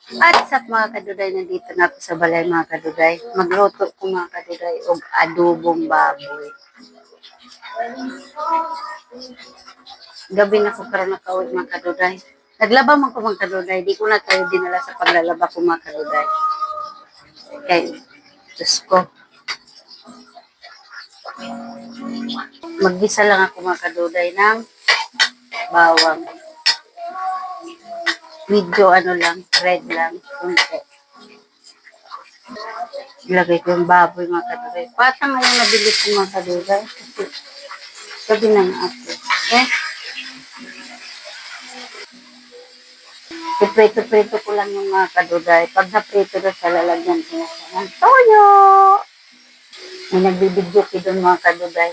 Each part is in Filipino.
What's up mga kaduday? Nandito na ako sa balay mga kaduday. Magluto ko mga kaduday og adobong baboy. Gabi na ko para nakauwi mga kaduday. Naglaba man ko mga kaduday. Di ko na kayo dinala sa paglalaba ko mga kaduday. Kay, Diyos ko. Maggisa lang ako mga kaduday ng bawang. Medyo red lang. Kunti. Ilagay ko yung baboy mga kaduday. Patang ngayon nabili ko mga kaduday. Gabi na nga ako. Iprito-prito ko lang yung mga kaduday. Pag naprito na sa lalagyan ko na siya ng toyo. May nagbibidyo ko doon mga kaduday.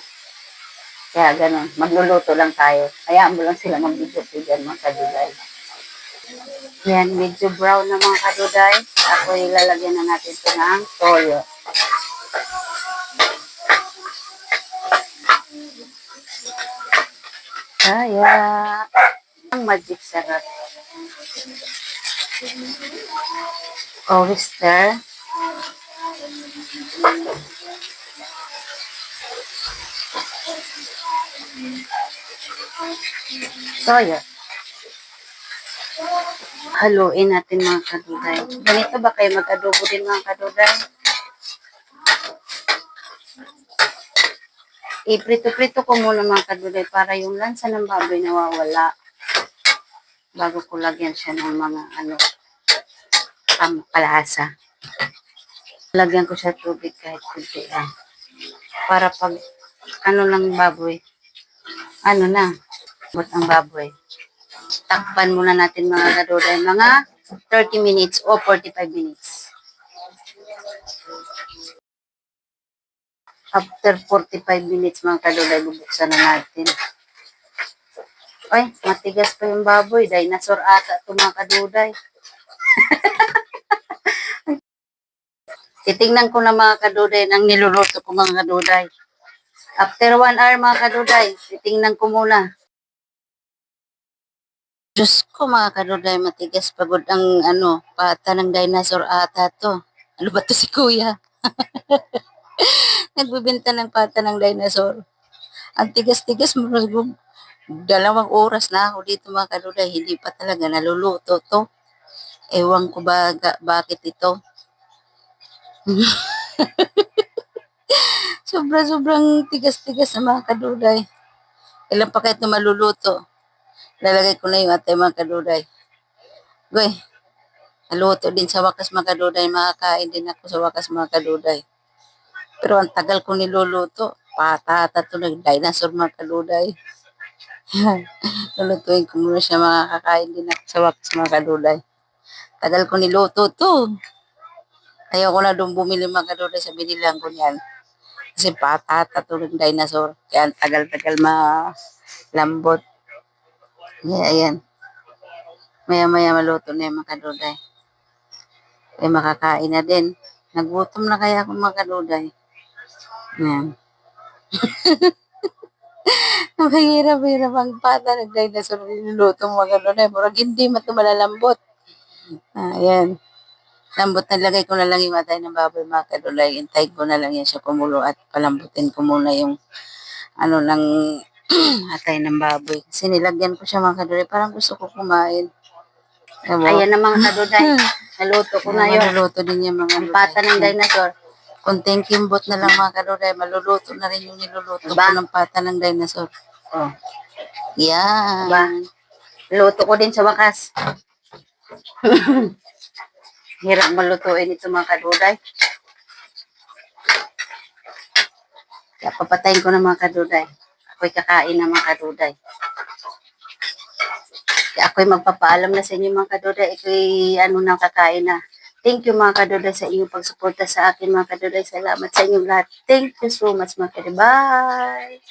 Kaya ganun, magluluto lang tayo. Hayaan mo lang sila magbidyo ko dyan mga kaduday. Yan, medyo brown na mga kaduday. Ako ilalagyan na natin ito ng toyo. Kaya, ang magic sarap. Oyster. Toyo. Haluin natin mga kaduday. Ganito ba kayo mag-adobo din mga kaduday? Iprito-prito ko muna mga kaduday para yung lansa ng baboy nawawala. Bago ko lagyan siya ng mga kalahasa. Lagyan ko siya tubig kahit kunti lang. Para pag lang baboy, bot ang baboy. Takpan muna natin mga kaduday, mga 30 minutes o 45 minutes. After 45 minutes mga kaduday, bubuksan na natin. Ay, matigas pa yung baboy. Dinosaur ata ito mga kaduday. Titingnan ko na mga kaduday ng niluluto ko mga kaduday. After 1 hour mga kaduday, titingnan ko muna. Diyos ko mga kaduday, matigas pagod ang pata ng dinosaur ata to. Ano ba to si kuya? Nagbibenta ng pata ng dinosaur. Ang tigas-tigas mo. 2 oras na ako dito mga kaduday. Hindi pa talaga naluluto to. Ewan ko bakit ito. Sobrang tigas-tigas na mga kaduday. Ilan pa kahit na maluluto. Lalagay ko na yung atay mga kaduday. Goy, naluto din sa wakas mga kaduday. Makakain din ako sa wakas mga kaduday. Pero ang tagal ko niluluto. Patata to ng dinosaur mga kaduday. Lulutuin ko muna siya, makakain din ako sa wakas mga kaduday. Tagal ko niluto to. Ayaw ko na doon bumili mga kaduday sa binilang ko niyan. Kasi patata to ng dinosaur. Kaya ang tagal-tagal malambot. Yeah, ayan. Maya-maya maluto na yung mga kaduday. Ay makakain na din. Nagutom na kaya ako mga kaduday. Ayan. Mahirap-hirap ang pata ng dinosaur niluluto mga kaduday. Murag hindi malalambot. Ayan. Lambot na lagay ko na lang yung atay ng baboy mga kaduday. Intay ko na lang yan siya kumulo at palambutin ko muna yung ng atay ng baboy. Kasi nilagyan ko siya mga kaduday. Parang gusto ko kumain. Ayan na mga kaduday. Naluto ko na yun. Naluto din yung mga pata ng dinosaur. Kunting kimbot na lang mga kaduday. Maluluto na rin yung niluluto ko ng pata ng dinosaur. Oh. Yan. Diba? Luto ko din sa wakas. Hirap malutuin ito mga kaduday. Kaya papatayin ko na mga kaduday. Ako'y kakain na mga kaduday. Kaya ako'y magpapaalam na sa inyo mga kaduday. Ako'y nang kakain na. Thank you mga kaduday sa inyong pagsuporta sa akin mga kaduday. Salamat sa inyong lahat. Thank you so much mga kaduday. Bye!